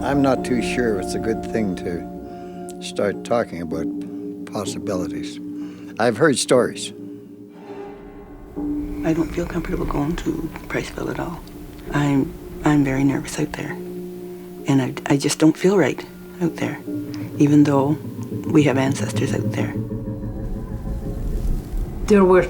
I'm not too sure it's a good thing to start talking about possibilities. I've heard stories. I don't feel comfortable going to Priceville at all. I'm very nervous out there. And I just don't feel right out there, even though we have ancestors out there. There were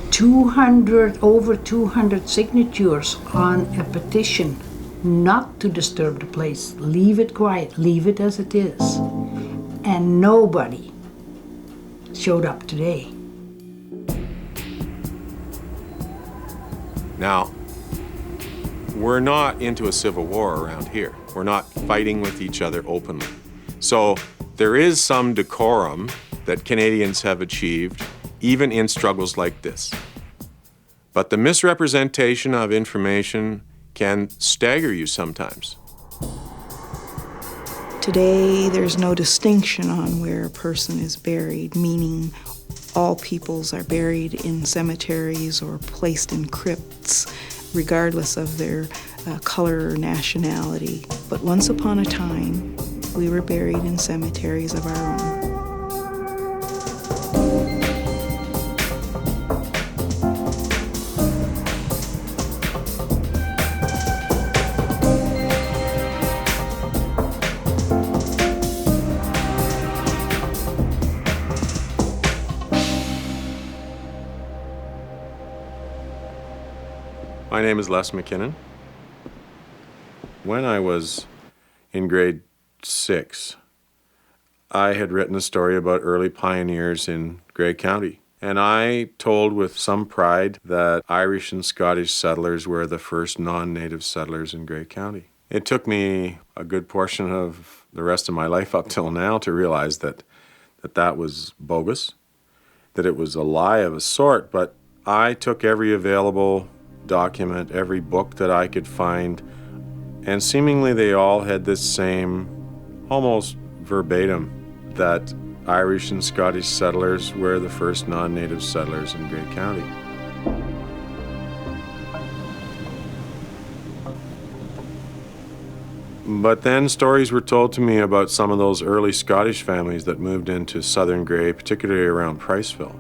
over 200 signatures on a petition not to disturb the place. Leave it quiet, leave it as it is. And nobody showed up today. Now, we're not into a civil war around here. We're not fighting with each other openly. So there is some decorum that Canadians have achieved, even in struggles like this. But the misrepresentation of information can stagger you sometimes. Today, there's no distinction on where a person is buried, meaning all peoples are buried in cemeteries or placed in crypts, regardless of their color or nationality. But once upon a time, we were buried in cemeteries of our own. My name is Les McKinnon. When I was in grade 6, I had written a story about early pioneers in Grey County. And I told with some pride that Irish and Scottish settlers were the first non-native settlers in Grey County. It took me a good portion of the rest of my life up till now to realize that was bogus, that it was a lie of a sort, but I took every available document, every book that I could find, and seemingly they all had this same, almost verbatim, that Irish and Scottish settlers were the first non-native settlers in Grey County. But then stories were told to me about some of those early Scottish families that moved into southern Grey, particularly around Priceville,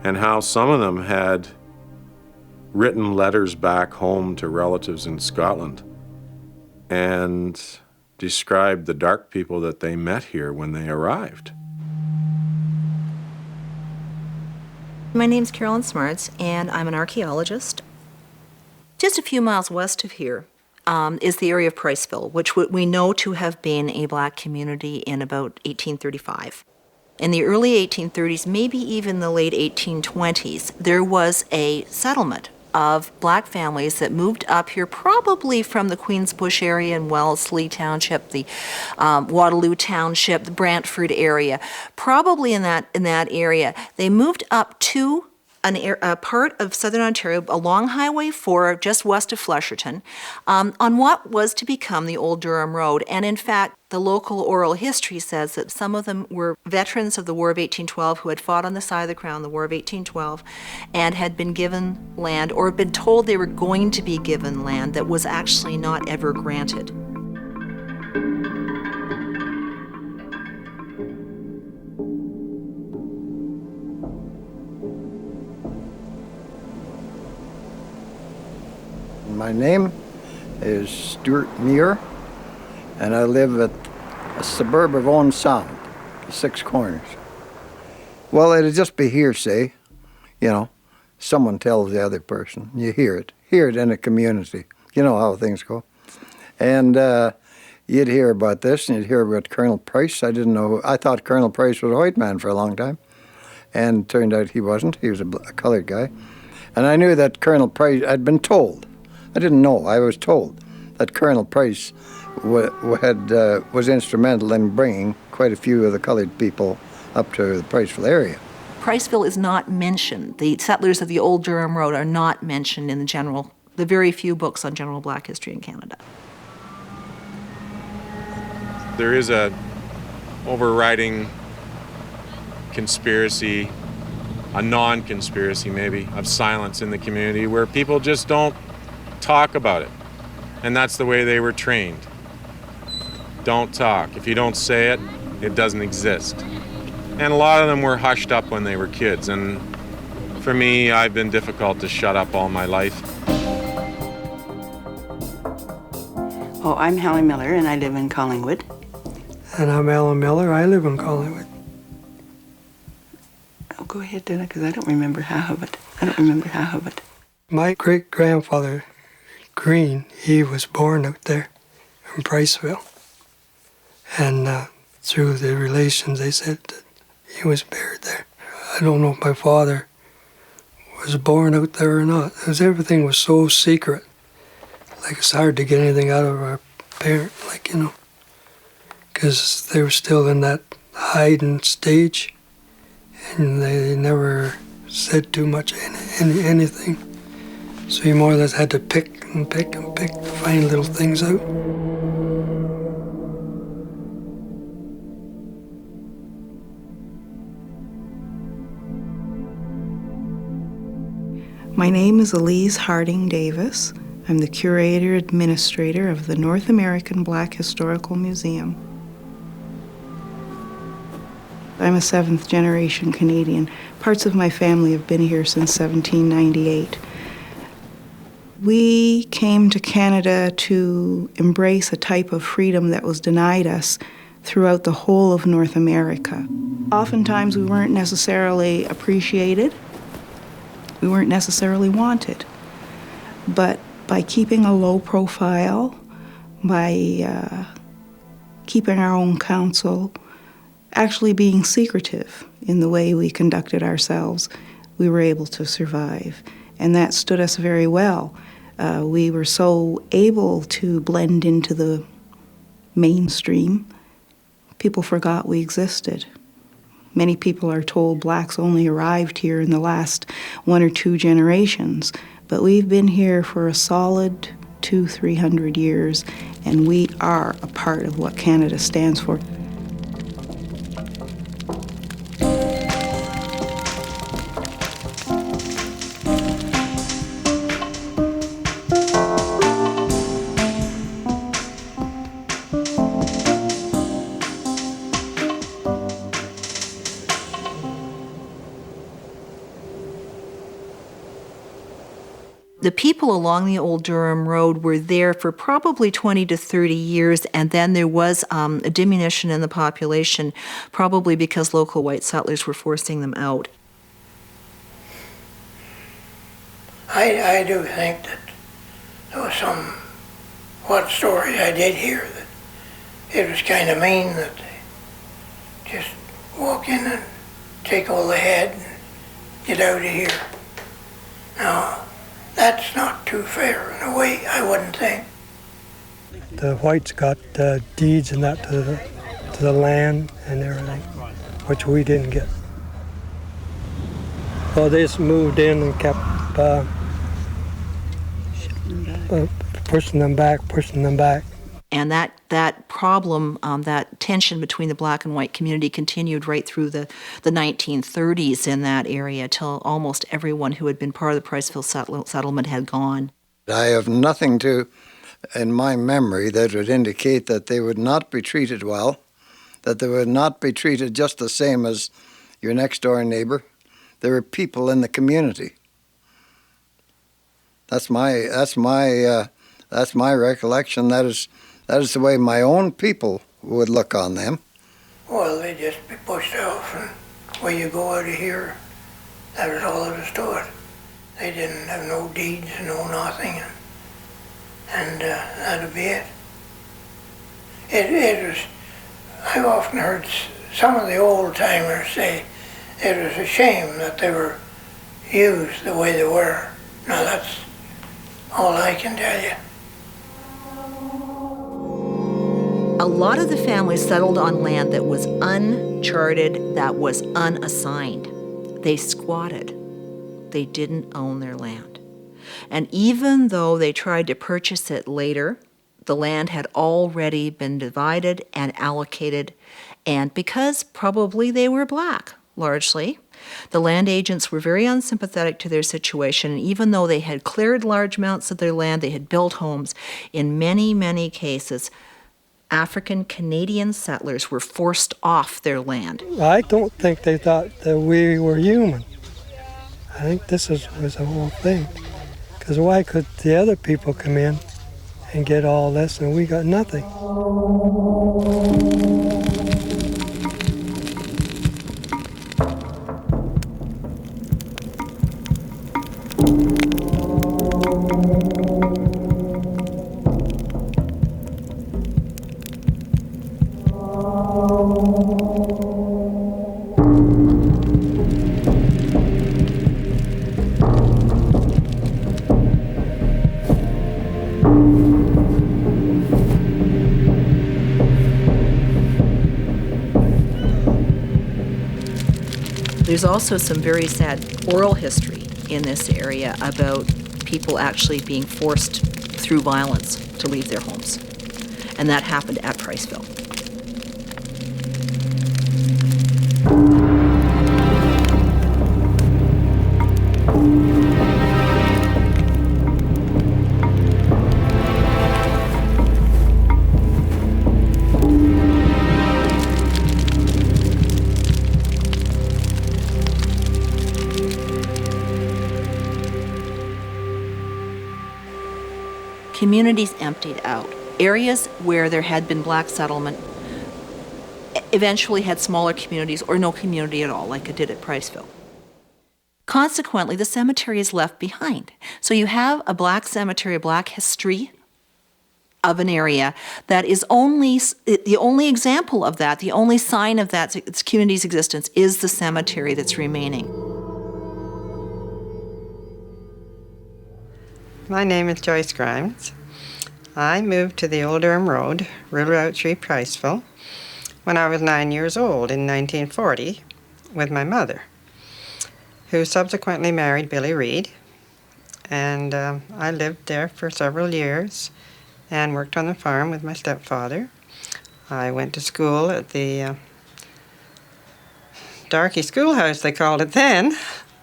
and how some of them had written letters back home to relatives in Scotland and described the dark people that they met here when they arrived. My name's Carolyn Smarts, and I'm an archaeologist. Just a few miles west of here is the area of Priceville, which we know to have been a black community in about 1835. In the early 1830s, maybe even the late 1820s, there was a settlement of black families that moved up here, probably from the Queensbush area in Wellesley Township, the Waterloo Township, the Brantford area, probably in that area. They moved up to a part of southern Ontario, along Highway 4, just west of Flesherton, on what was to become the Old Durham Road. And in fact, the local oral history says that some of them were veterans of the War of 1812 who had fought on the side of the Crown, the War of 1812, and had been given land, or been told they were going to be given land that was actually not ever granted. My name is Stuart Muir, and I live at a suburb of Owen Sound, Six Corners. Well, it'll just be hearsay, you know. Someone tells the other person, you hear it in a community. You know how things go. And you'd hear about this, and you'd hear about Colonel Price. I didn't know, I thought Colonel Price was a white man for a long time, and it turned out he wasn't. He was a colored guy. And I knew that Colonel Price, I'd been told, I didn't know, I was told that Colonel Price was instrumental in bringing quite a few of the colored people up to the Priceville area. Priceville is not mentioned. The settlers of the Old Durham Road are not mentioned in the very few books on general black history in Canada. There is a overriding conspiracy, a non-conspiracy maybe, of silence in the community where people just don't talk about it. And that's the way they were trained. don't talk. If you don't say it, it doesn't exist. And a lot of them were hushed up when they were kids. And for me, I've been difficult to shut up all my life. Oh, I'm Helen Miller, and I live in Collingwood. And I'm Alan Miller. I live in Collingwood. Oh, go ahead, Dana, because I don't remember half of it. My great-grandfather, Green, he was born out there in Priceville. And through the relations, they said that he was buried there. I don't know if my father was born out there or not. Everything was so secret. Like, it's hard to get anything out of our parent, like, you know, because they were still in that hiding stage, and they never said too much anything. So you more or less had to pick and pick and pick to find little things out. My name is Elise Harding Davis. I'm the curator administrator of the North American Black Historical Museum. I'm a 7th generation Canadian. Parts of my family have been here since 1798. We came to Canada to embrace a type of freedom that was denied us throughout the whole of North America. Oftentimes we weren't necessarily appreciated. We weren't necessarily wanted. But by keeping a low profile, by keeping our own counsel, actually being secretive in the way we conducted ourselves, we were able to survive. And that stood us very well. We were so able to blend into the mainstream, people forgot we existed. Many people are told blacks only arrived here in the last 1 or 2 generations, but we've been here for a solid 200-300 years, and we are a part of what Canada stands for. The people along the old Durham Road were there for probably 20 to 30 years, and then there was a diminution in the population, probably because local white settlers were forcing them out. I do think that there was what story I did hear, that it was kind of mean that they just walk in and take all they had and get out of here. Now, that's not too fair in a way, I wouldn't think. The whites got deeds and that to the land and everything, which we didn't get. Well, they just moved in and kept pushing them back. And that problem, that tension between the black and white community continued right through the 1930s in that area till almost everyone who had been part of the Priceville settlement had gone. I have nothing in my memory that would indicate that they would not be treated well, that they would not be treated just the same as your next door neighbor. There were people in the community. That's my recollection. That is the way my own people would look on them. Well, they'd just be pushed off, and where you go out of here, that was all there was to it. They didn't have no deeds, no nothing, and that'd be it. It was, I've often heard some of the old timers say it was a shame that they were used the way they were. Now that's all I can tell you. A lot of the families settled on land that was uncharted, that was unassigned. They squatted. They didn't own their land. And even though they tried to purchase it later, the land had already been divided and allocated, and because probably they were black, largely, the land agents were very unsympathetic to their situation, and even though they had cleared large amounts of their land, they had built homes, in many, many cases, African Canadian settlers were forced off their land. I don't think they thought that we were human. I think this was the whole thing. Because why could the other people come in and get all this and we got nothing? There's also some very sad oral history in this area about people actually being forced through violence to leave their homes. And that happened at Priceville. Communities emptied out. Areas where there had been black settlement eventually had smaller communities or no community at all, like it did at Priceville. Consequently, the cemetery is left behind. So you have a black cemetery, a black history of an area that is the only example of that, the only sign of that its community's existence is the cemetery that's remaining. My name is Joyce Grimes. I moved to the Old Durham Road, River Route 3, Priceville, when I was 9 years old in 1940 with my mother, who subsequently married Billy Reed. And I lived there for several years and worked on the farm with my stepfather. I went to school at the Darky Schoolhouse, they called it then,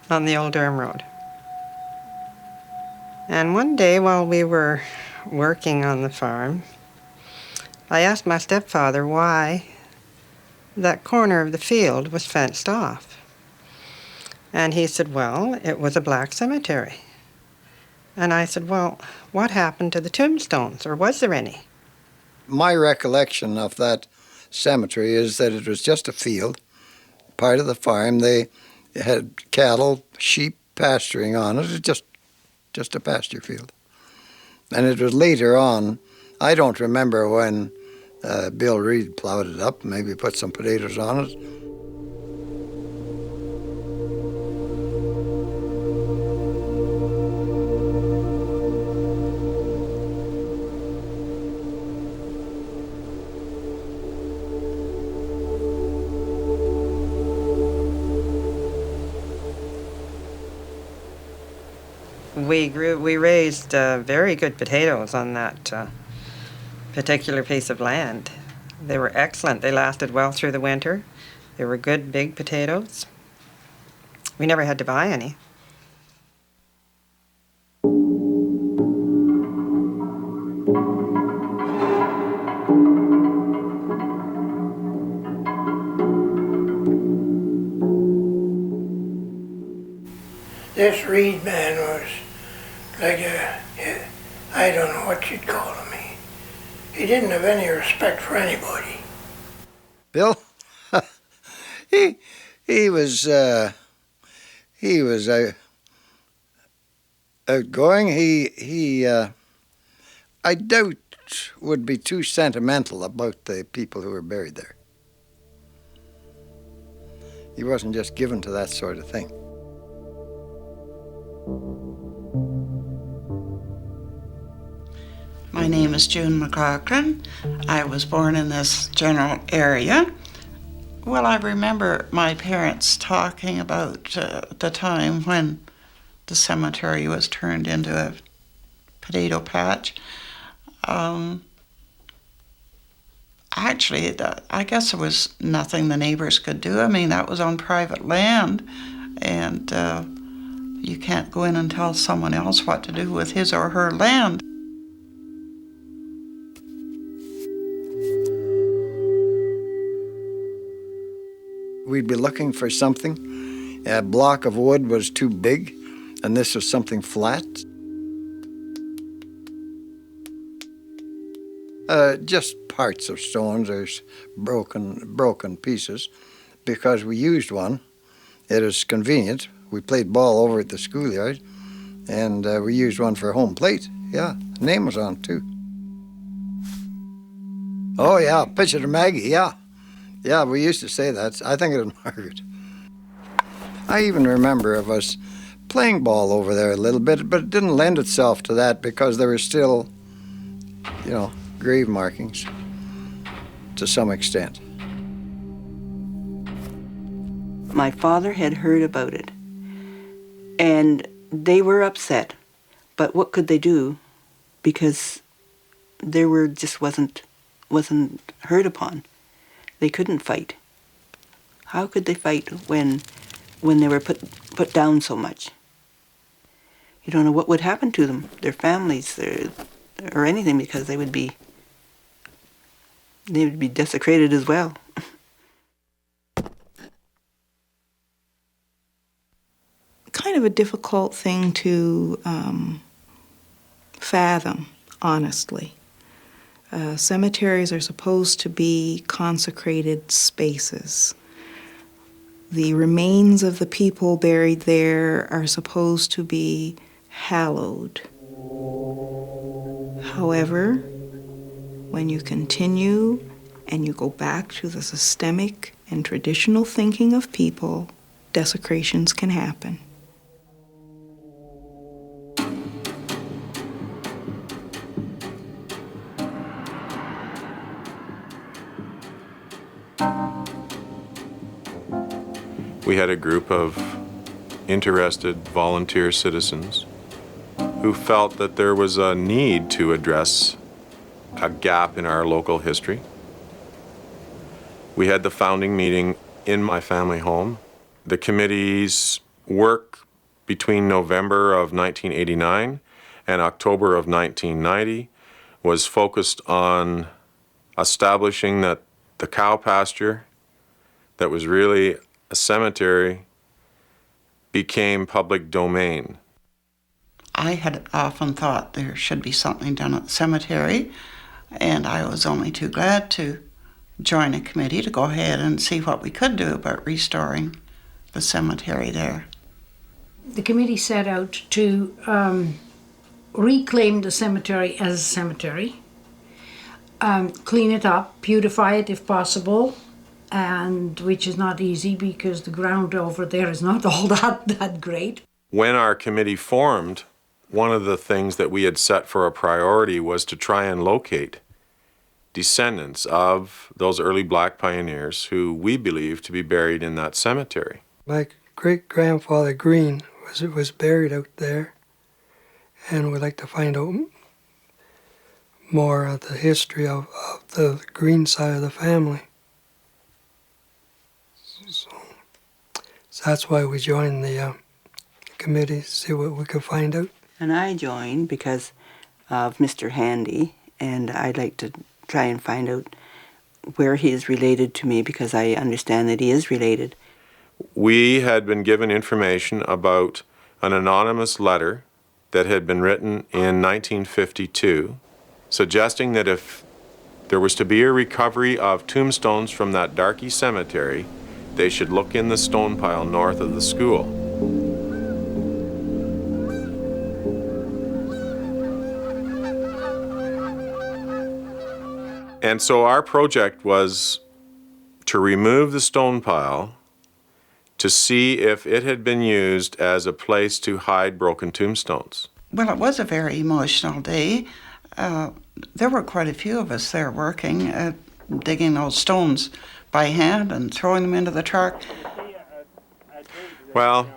on the Old Durham Road. And one day while we were working on the farm, I asked my stepfather why that corner of the field was fenced off. And he said, well, it was a black cemetery. And I said, well, what happened to the tombstones, or was there any? My recollection of that cemetery is that it was just a field, part of the farm. They had cattle, sheep pasturing on it. It was just a pasture field. And it was later on, I don't remember when Bill Reed plowed it up, maybe put some potatoes on it. We raised very good potatoes on that particular piece of land. They were excellent. They lasted well through the winter. They were good, big potatoes. We never had to buy any. This Reed man was like I don't know what you'd call him. He didn't have any respect for anybody. Bill, he was outgoing. He I doubt would be too sentimental about the people who were buried there. He wasn't just given to that sort of thing. My name is June McLaughlin. I was born in this general area. Well, I remember my parents talking about the time when the cemetery was turned into a potato patch. Actually, I guess there was nothing the neighbors could do. I mean, that was on private land, and you can't go in and tell someone else what to do with his or her land. We'd be looking for something. A block of wood was too big, and this was something flat. Just parts of stones or broken pieces. Because we used one, it is convenient. We played ball over at the schoolyard, and we used one for home plate. Yeah, name was on too. Oh yeah, picture to Maggie, yeah. Yeah, we used to say that. I think it was Margaret. I even remember of us playing ball over there a little bit, but it didn't lend itself to that because there were still, grave markings to some extent. My father had heard about it, and they were upset. But what could they do? Because their word just wasn't heard upon. They couldn't fight. How could they fight when they were put down so much? You don't know what would happen to them, their families, or anything, because they would be desecrated as well. Kind of a difficult thing to fathom, honestly. Cemeteries are supposed to be consecrated spaces. The remains of the people buried there are supposed to be hallowed. However, when you continue and you go back to the systemic and traditional thinking of people, desecrations can happen. We had a group of interested volunteer citizens who felt that there was a need to address a gap in our local history. We had the founding meeting in my family home. The committee's work between November of 1989 and October of 1990 was focused on establishing that the cow pasture that was really a cemetery became public domain. I had often thought there should be something done at the cemetery, and I was only too glad to join a committee to go ahead and see what we could do about restoring the cemetery there. The committee set out to reclaim the cemetery as a cemetery, clean it up, beautify it if possible, and which is not easy because the ground over there is not all that great. When our committee formed, one of the things that we had set for a priority was to try and locate descendants of those early black pioneers who we believe to be buried in that cemetery. My great-grandfather Green was buried out there, and we'd like to find out more of the history of the Green side of the family. So that's why we joined the committee, to see what we could find out. And I joined because of Mr. Handy, and I'd like to try and find out where he is related to me, because I understand that he is related. We had been given information about an anonymous letter that had been written in 1952, suggesting that if there was to be a recovery of tombstones from that Darky cemetery, they should look in the stone pile north of the school. And so our project was to remove the stone pile to see if it had been used as a place to hide broken tombstones. Well, it was a very emotional day. There were quite a few of us there working, digging those stones by hand and throwing them into the truck. Well,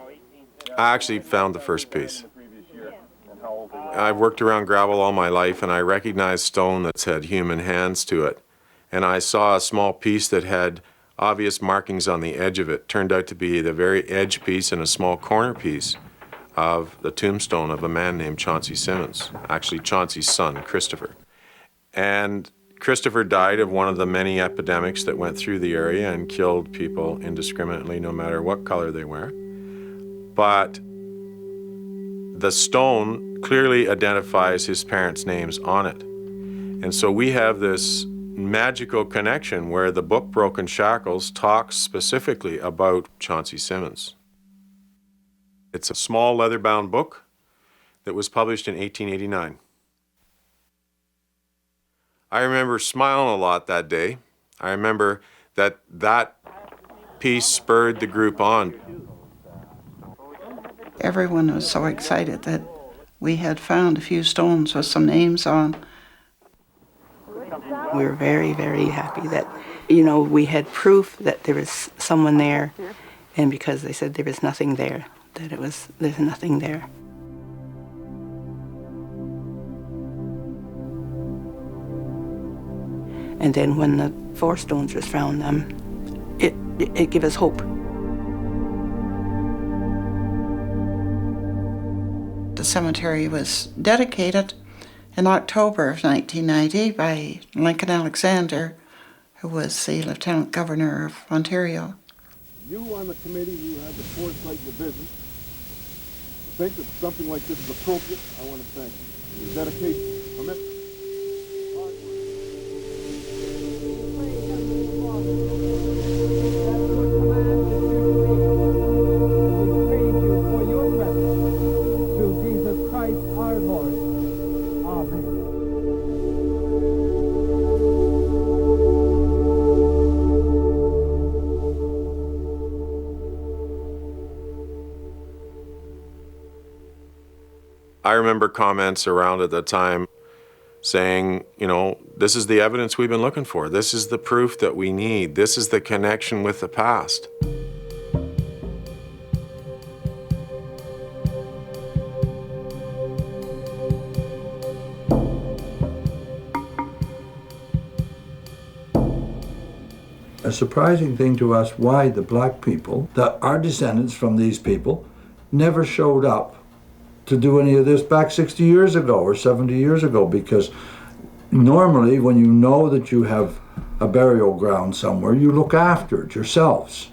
I actually found the first piece. I've worked around gravel all my life, and I recognized stone that's had human hands to it. And I saw a small piece that had obvious markings on the edge of it. Turned out to be the very edge piece and a small corner piece of the tombstone of a man named Chauncey Simmons, actually Chauncey's son, Christopher. And Christopher died of one of the many epidemics that went through the area and killed people indiscriminately, no matter what color they were. But the stone clearly identifies his parents' names on it. And so we have this magical connection where the book Broken Shackles talks specifically about Chauncey Simmons. It's a small leather-bound book that was published in 1889. I remember smiling a lot that day. I remember that piece spurred the group on. Everyone was so excited that we had found a few stones with some names on. We were very, very happy that, we had proof that there was someone there, and because they said there was nothing there, there's nothing there. And then when the 4 stones was found, it gave us hope. The cemetery was dedicated in October of 1990 by Lincoln Alexander, who was the Lieutenant Governor of Ontario. You on the committee who had the foresight and the vision think that something like this is appropriate. I want to thank you. Your dedication, commitment. I remember comments around at the time saying, this is the evidence we've been looking for. This is the proof that we need. This is the connection with the past. A surprising thing to us why the black people, that are descendants from these people, never showed up to do any of this back 60 years ago or 70 years ago, because normally when you know that you have a burial ground somewhere, you look after it yourselves.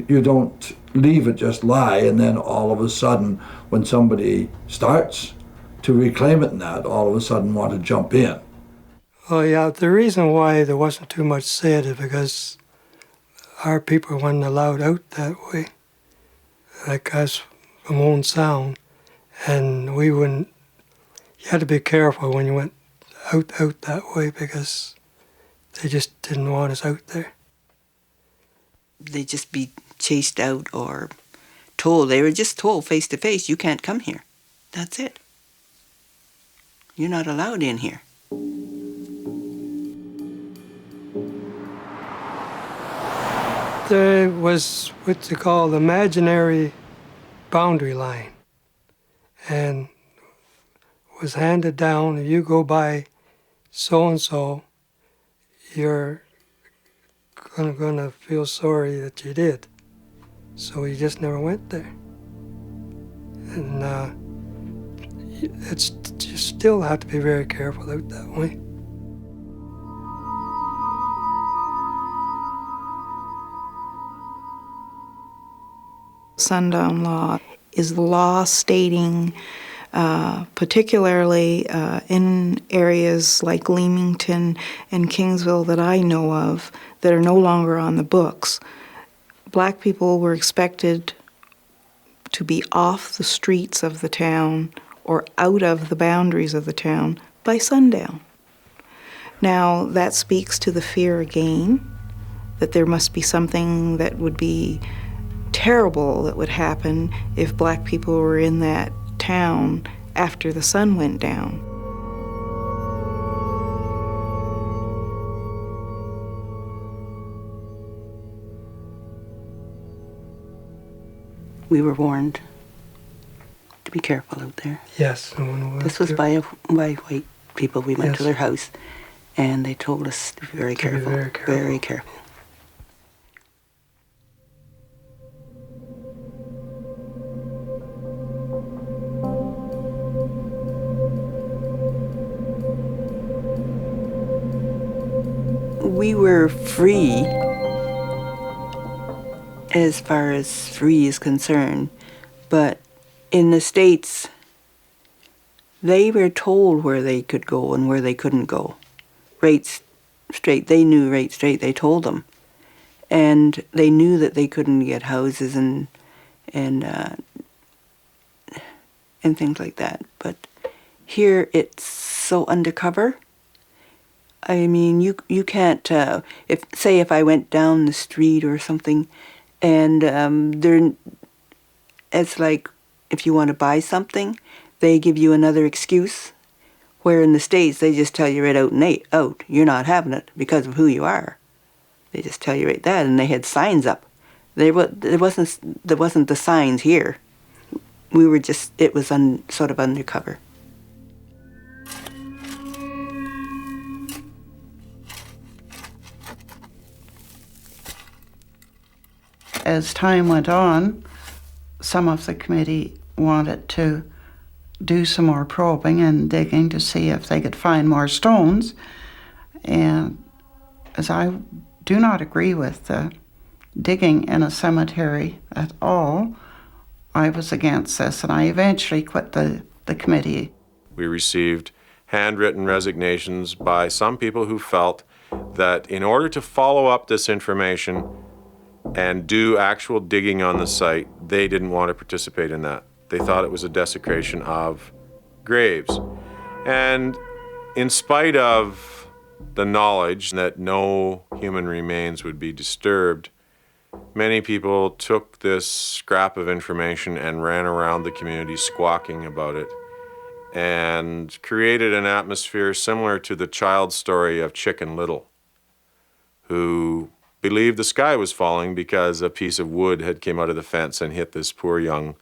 You don't leave it just lie and then all of a sudden when somebody starts to reclaim it and that, all of a sudden want to jump in. Oh yeah, the reason why there wasn't too much said is because our people weren't allowed out that way, like us from Old Sound. And we wouldn't, you had to be careful when you went out that way because they just didn't want us out there. They'd just be chased out or told, they were just told face to face, you can't come here. That's it. You're not allowed in here. There was what they call the imaginary boundary line. And was handed down, if you go by so-and-so, you're gonna feel sorry that you did. So he just never went there. And you still have to be very careful out that way. Sundown Law is the law stating, particularly in areas like Leamington and Kingsville that I know of, that are no longer on the books. Black people were expected to be off the streets of the town or out of the boundaries of the town by sundown. Now, that speaks to the fear again, that there must be something that would be terrible that would happen if black people were in that town after the sun went down. We were warned to be careful out there. Yes. This was by white people. We went to their house and they told us to be very careful. Very careful. we were free, as far as free is concerned, but in the States, they were told where they could go and where they couldn't go. Right straight, they knew right straight, they told them. And they knew that they couldn't get houses and things like that. But here it's so undercover. I mean, you can't, if I went down the street or something, and it's like if you want to buy something, they give you another excuse, where in the States they just tell you right out and out, you're not having it because of who you are. They just tell you right that, and they had signs up. There wasn't the signs here. We were just, it was sort of undercover. As time went on, some of the committee wanted to do some more probing and digging to see if they could find more stones. And as I do not agree with the digging in a cemetery at all, I was against this, and I eventually quit the committee. We received handwritten resignations by some people who felt that in order to follow up this information and do actual digging on the site, they didn't want to participate in that. They thought it was a desecration of graves. And in spite of the knowledge that no human remains would be disturbed, many people took this scrap of information and ran around the community squawking about it and created an atmosphere similar to the child story of Chicken Little, who believed the sky was falling because a piece of wood had came out of the fence and hit this poor young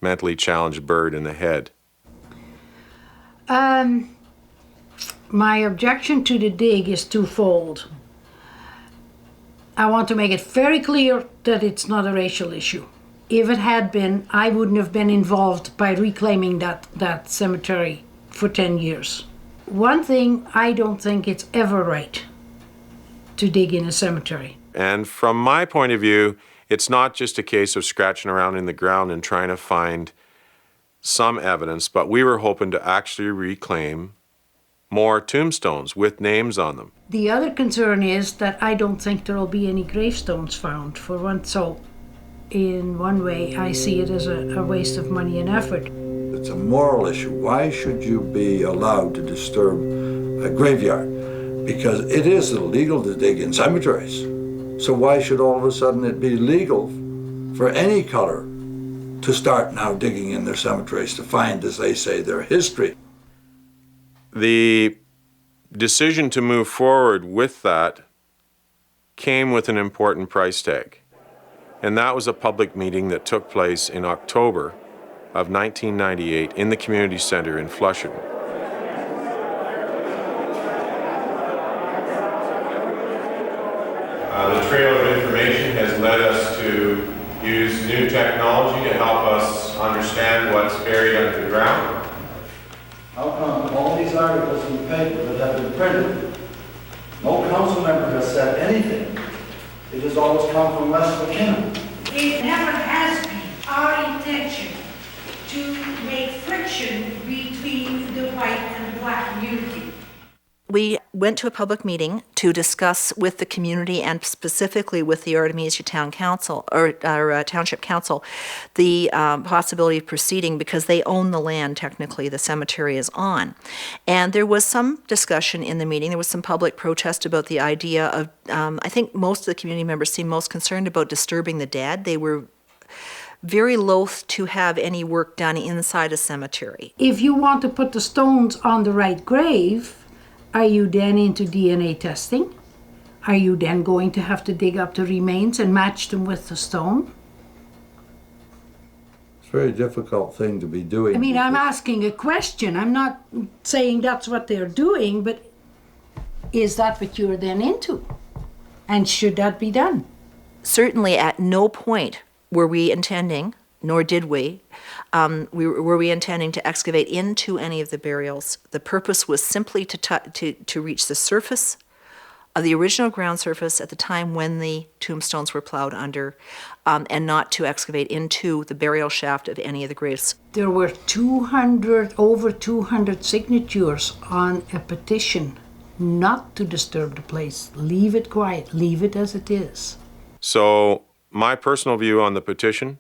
mentally challenged bird in the head. My objection to the dig is twofold. I want to make it very clear that it's not a racial issue. If it had been, I wouldn't have been involved by reclaiming that cemetery for 10 years. One thing, I don't think it's ever right to dig in a cemetery. And from my point of view, it's not just a case of scratching around in the ground and trying to find some evidence, but we were hoping to actually reclaim more tombstones with names on them. The other concern is that I don't think there will be any gravestones found, for one. So in one way, I see it as a waste of money and effort. It's a moral issue. Why should you be allowed to disturb a graveyard? Because it is illegal to dig in cemeteries. So why should all of a sudden it be legal for any color to start now digging in their cemeteries to find, as they say, their history? The decision to move forward with that came with an important price tag. And that was a public meeting that took place in October of 1998 in the community center in Flushing. The trail of information has led us to use new technology to help us understand what's buried under the ground. How come all these articles in the paper that have been printed, no council member has said anything? It has always come from West McKinnon. It never has been our intention to make friction between the white and the black community. We went to a public meeting to discuss with the community and specifically with the Artemisia Town Council or Township Council the possibility of proceeding because they own the land technically the cemetery is on. And there was some discussion in the meeting. There was some public protest about the idea of, I think most of the community members seemed most concerned about disturbing the dead. They were very loath to have any work done inside a cemetery. If you want to put the stones on the right grave, are you then into DNA testing? Are you then going to have to dig up the remains and match them with the stone? It's a very difficult thing to be doing. I mean, I'm asking a question. I'm not saying that's what they're doing, but is that what you're then into? And should that be done? Certainly at no point were we intending nor did we. Were we intending to excavate into any of the burials. The purpose was simply to reach the surface of the original ground surface at the time when the tombstones were plowed under, and not to excavate into the burial shaft of any of the graves. There were over 200 signatures on a petition not to disturb the place. Leave it quiet, leave it as it is. So my personal view on the petition,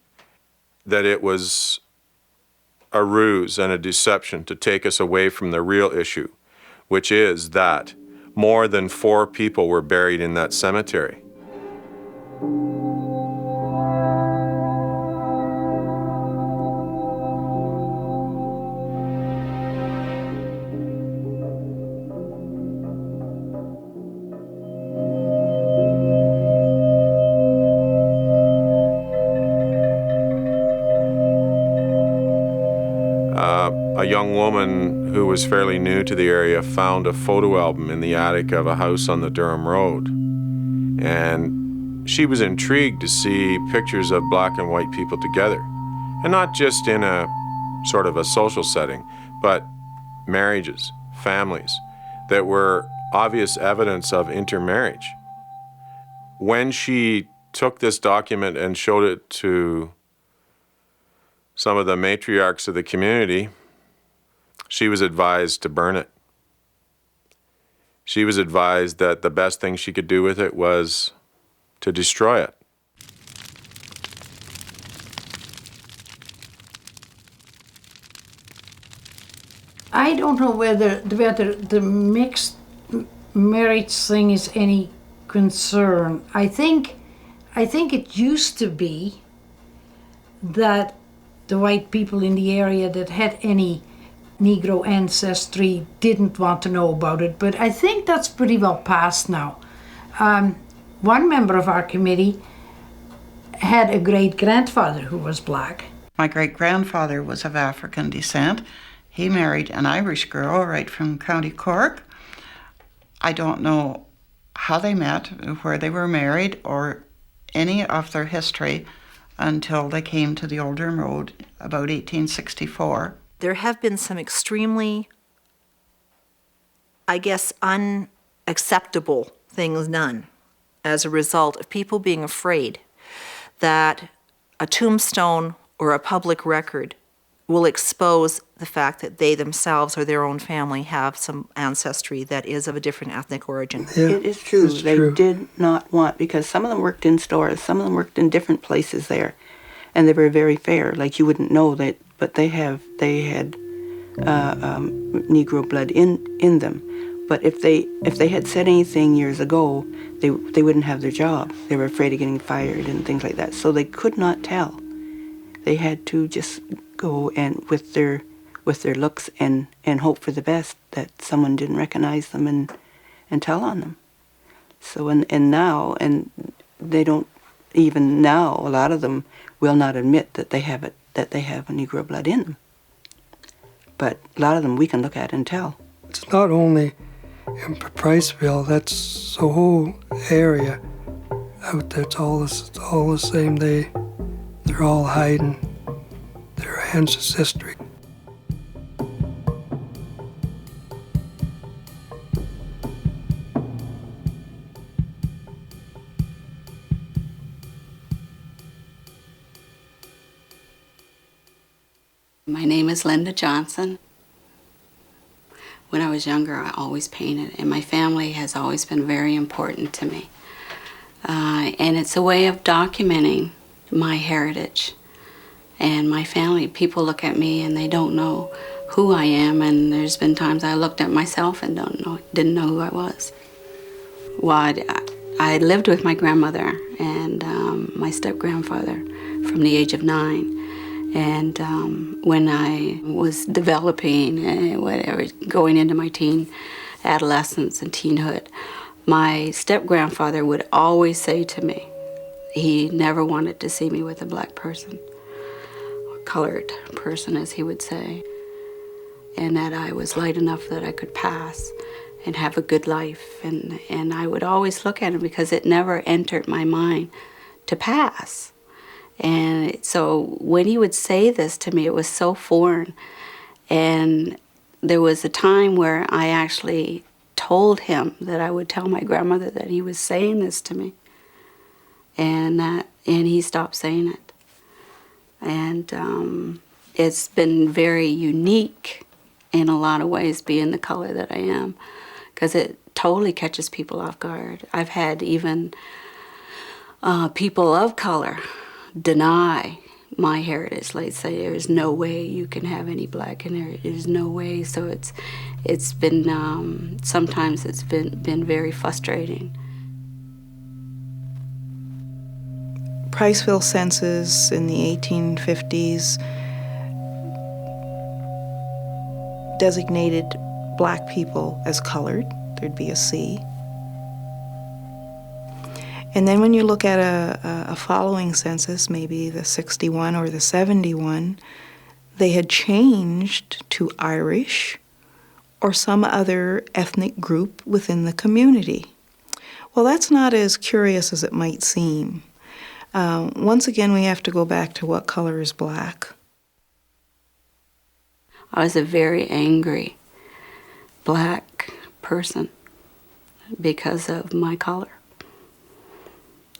that it was a ruse and a deception to take us away from the real issue, which is that more than 4 people were buried in that cemetery. A young woman who was fairly new to the area found a photo album in the attic of a house on the Durham Road. And she was intrigued to see pictures of black and white people together. And not just in a sort of a social setting, but marriages, families, that were obvious evidence of intermarriage. When she took this document and showed it to some of the matriarchs of the community, she was advised to burn it. She was advised that the best thing she could do with it was to destroy it. I don't know whether the mixed marriage thing is any concern. I think it used to be that the white people in the area that had any Negro ancestry didn't want to know about it, but I think that's pretty well past now. One member of our committee had a great-grandfather who was black. My great-grandfather was of African descent. He married an Irish girl right from County Cork. I don't know how they met, where they were married, or any of their history until they came to the Old Durham Road about 1864. There have been some extremely, I guess, unacceptable things done as a result of people being afraid that a tombstone or a public record will expose the fact that they themselves or their own family have some ancestry that is of a different ethnic origin. Yeah, it is true. They did not want, because some of them worked in stores, some of them worked in different places there, and they were very fair. Like, you wouldn't know that, but they had Negro blood in them. But if they had said anything years ago, they wouldn't have their job. They were afraid of getting fired and things like that. So they could not tell. They had to just go and with their looks and hope for the best, that someone didn't recognize them and tell on them. So and now they don't, even now, a lot of them will not admit that they have a Negro blood in them. But a lot of them we can look at and tell. It's not only in Priceville, that's the whole area out there. It's all the same. They're all hiding their ancestry. My name is Linda Johnson. When I was younger, I always painted, and my family has always been very important to me. And it's a way of documenting my heritage and my family. People look at me and they don't know who I am, and there's been times I looked at myself and didn't know who I was. Well, I lived with my grandmother and my step-grandfather from the age of 9. And when I was developing, going into my adolescence and teenhood, my step-grandfather would always say to me, he never wanted to see me with a black person, or colored person, as he would say, and that I was light enough that I could pass and have a good life. And I would always look at him because it never entered my mind to pass. And so when he would say this to me, it was so foreign. And there was a time where I actually told him that I would tell my grandmother that he was saying this to me. And he stopped saying it. And it's been very unique in a lot of ways, being the color that I am, because it totally catches people off guard. I've had even people of color deny my heritage. Like, say, there's no way you can have any black in there. There's no way. So it's been sometimes it's been very frustrating. Priceville census in the 1850s designated black people as colored. There'd be a C. And then when you look at a following census, maybe the 61 or the 71, they had changed to Irish or some other ethnic group within the community. Well, that's not as curious as it might seem. Once again, we have to go back to what color is black. I was a very angry black person because of my color.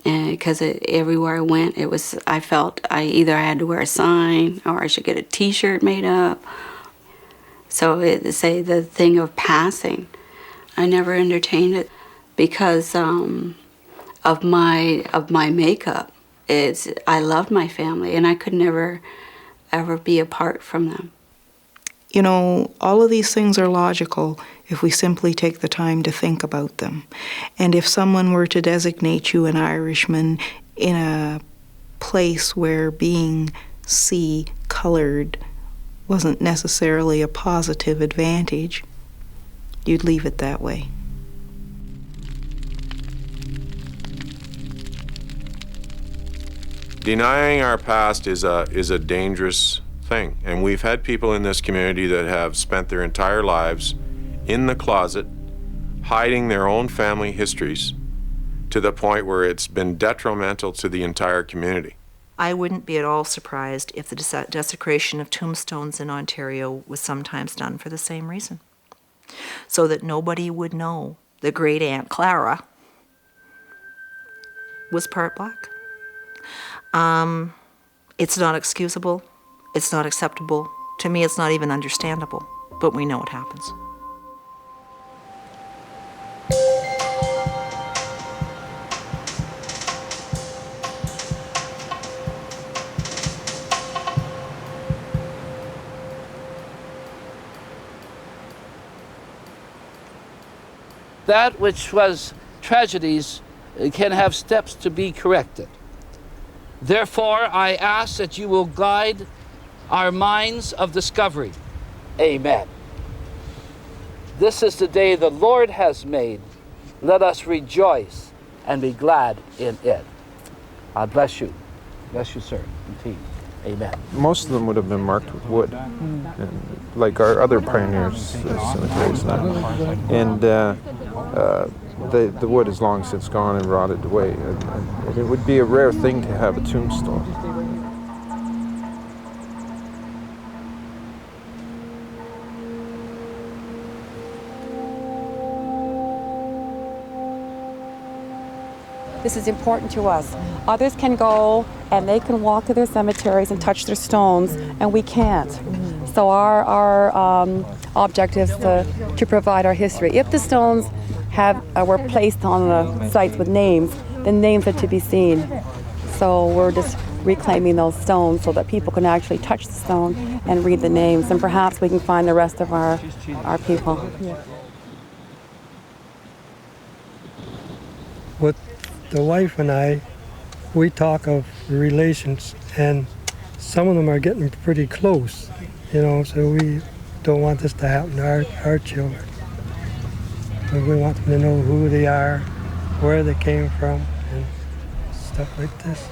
And because everywhere I went, I felt I either had to wear a sign or I should get a T-shirt made up. So say the thing of passing, I never entertained it because of my makeup. I loved my family and I could never ever be apart from them. You know, all of these things are logical if we simply take the time to think about them. And if someone were to designate you an Irishman in a place where being C-colored wasn't necessarily a positive advantage, you'd leave it that way. Denying our past is a dangerous thing. And we've had people in this community that have spent their entire lives in the closet, hiding their own family histories to the point where it's been detrimental to the entire community. I wouldn't be at all surprised if the desecration of tombstones in Ontario was sometimes done for the same reason, so that nobody would know the great Aunt Clara was part black. It's not excusable. It's not acceptable. To me, it's not even understandable, but we know it happens. That which was tragedies can have steps to be corrected. Therefore, I ask that you will guide our minds of discovery. Amen. This is the day the Lord has made. Let us rejoice and be glad in it. God bless you. Bless you, sir, and team. Amen. Most of them would have been marked with wood, and like our other pioneers' cemeteries now. And the wood is long since gone and rotted away. And it would be a rare thing to have a tombstone. This is important to us. Others can go and they can walk to their cemeteries and touch their stones, and we can't. So our objective is to provide our history. If the stones were placed on the sites with names, then names are to be seen. So we're just reclaiming those stones so that people can actually touch the stone and read the names, and perhaps we can find the rest of our people. With the wife and I, we talk of relations, and some of them are getting pretty close, so we don't want this to happen to our children. But we want them to know who they are, where they came from, and stuff like this.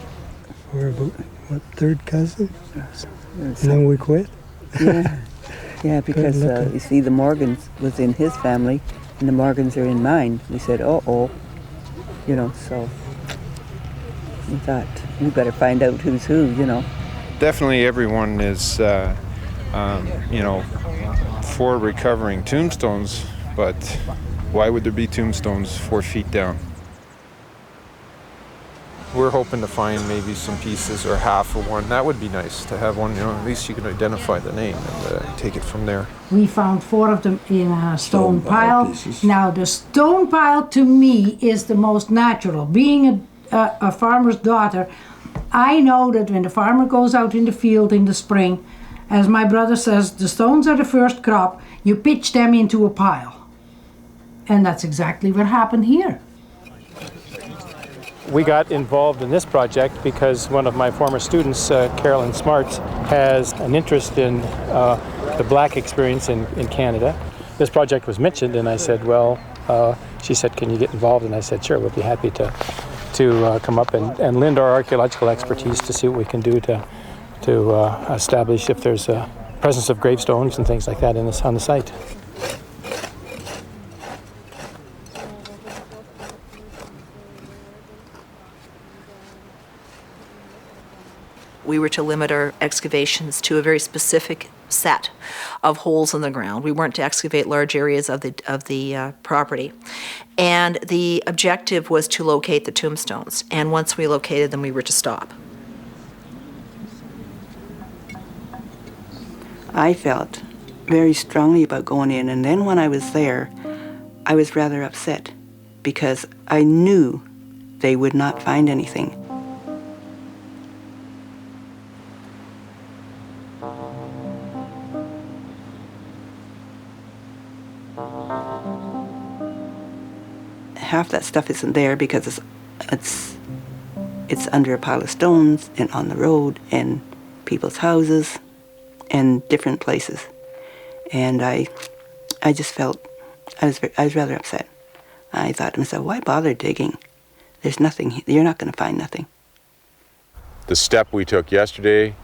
We're about, third cousin? And then we quit? Yeah, because you see, the Morgans was in his family, and the Morgans are in mine. We said, so we thought, we better find out who's who, you know. Definitely everyone is, for recovering tombstones, but why would there be tombstones 4 feet down? We're hoping to find maybe some pieces or half of one. That would be nice to have one, at least you can identify the name and take it from there. We found 4 of them in a stone pile. Pieces. Now, the stone pile to me is the most natural. Being a farmer's daughter, I know that when the farmer goes out in the field in the spring, as my brother says, the stones are the first crop, you pitch them into a pile. And that's exactly what happened here. We got involved in this project because one of my former students, Carolyn Smarts, has an interest in the black experience in Canada. This project was mentioned, and I said, well, she said, can you get involved? And I said, sure, we'll be happy to come up and lend our archaeological expertise to see what we can do to establish if there's a presence of gravestones and things like that on the site. We were to limit our excavations to a very specific set of holes in the ground. We weren't to excavate large areas of the property. And the objective was to locate the tombstones. And once we located them, we were to stop. I felt very strongly about going in, and then when I was there, I was rather upset because I knew they would not find anything. Half that stuff isn't there because it's under a pile of stones and on the road and people's houses and different places. And I just felt I was rather upset. I thought to myself, why bother digging? There's nothing. You're not going to find nothing. The step we took yesterday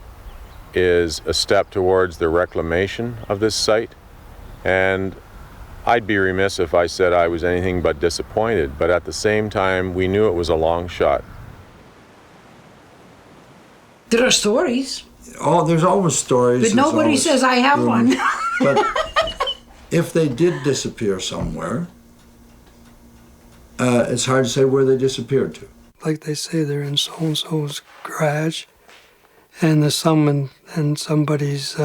is a step towards the reclamation of this site, and I'd be remiss if I said I was anything but disappointed, but at the same time, we knew it was a long shot. There are stories. Oh, there's always stories. But nobody says I have one. But if they did disappear somewhere, it's hard to say where they disappeared to. Like they say, they're in so-and-so's garage, and there's some in somebody's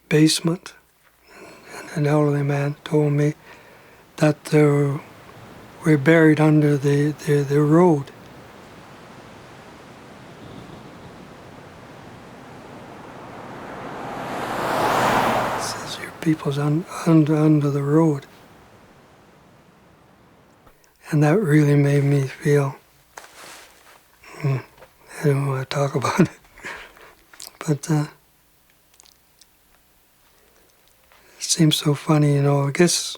basement. An elderly man told me that we're buried under the road. It says your people's under the road. And that really made me feel, I don't want to talk about it, but it seems so funny, I guess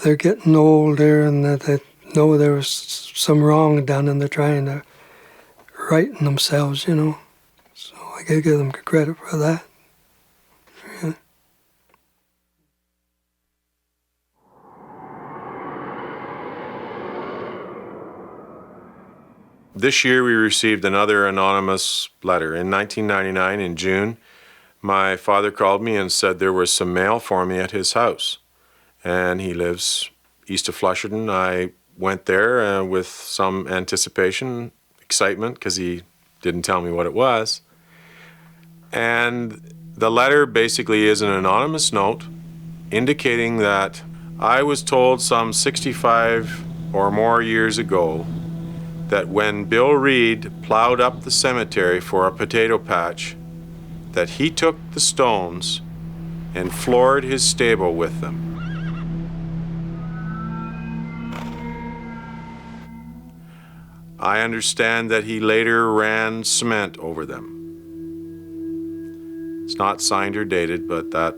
they're getting older and that they know there was some wrong done and they're trying to right themselves, So I gotta give them credit for that. Yeah. This year we received another anonymous letter. In 1999, in June, my father called me and said there was some mail for me at his house. And he lives east of Flusherton. I went there with some anticipation, excitement, because he didn't tell me what it was. And the letter basically is an anonymous note indicating that I was told some 65 or more years ago that when Bill Reed plowed up the cemetery for a potato patch, that he took the stones and floored his stable with them. I understand that he later ran cement over them. It's not signed or dated, but that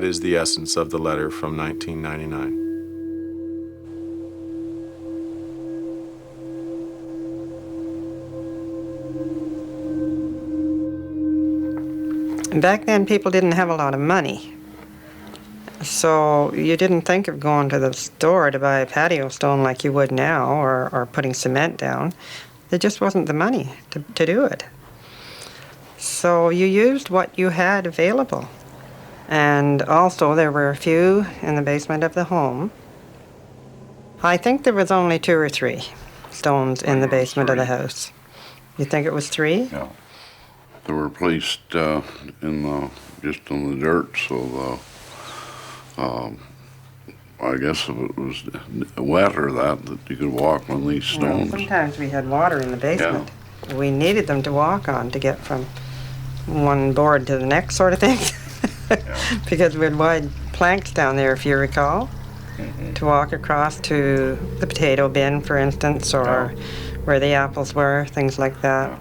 is the essence of the letter from 1999. Back then, people didn't have a lot of money. So you didn't think of going to the store to buy a patio stone like you would now, or putting cement down. There just wasn't the money to do it. So you used what you had available. And also there were a few in the basement of the home. I think there was only 2 or 3 stones in the basement of the house. You think it was 3? Yeah. They were placed just in the dirt, so I guess if it was wet or that you could walk on these stones. Well, sometimes we had water in the basement. Yeah. We needed them to walk on to get from one board to the next sort of thing. Yeah. Because we had wide planks down there, if you recall, to walk across to the potato bin, for instance, or where the apples were, things like that.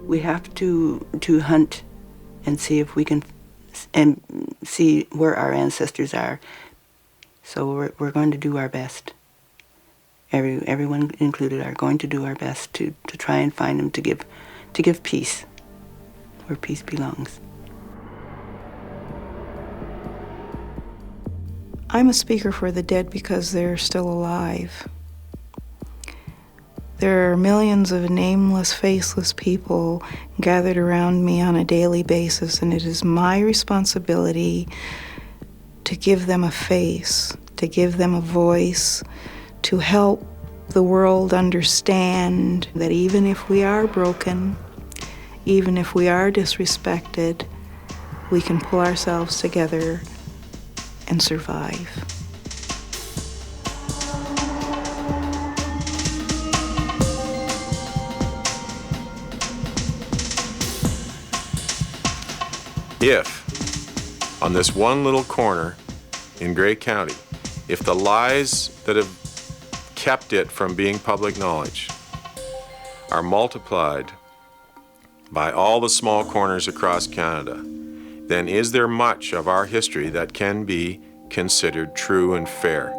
We have to hunt and see if we can, and see where our ancestors are. So we're going to do our best. Everyone included are going to do our best to try and find them, to give peace where peace belongs. I'm a speaker for the dead because they're still alive. There are millions of nameless, faceless people gathered around me on a daily basis, and it is my responsibility to give them a face, to give them a voice, to help the world understand that even if we are broken, even if we are disrespected, we can pull ourselves together and survive. If, on this one little corner in Grey County, if the lies that have kept it from being public knowledge are multiplied by all the small corners across Canada, then is there much of our history that can be considered true and fair?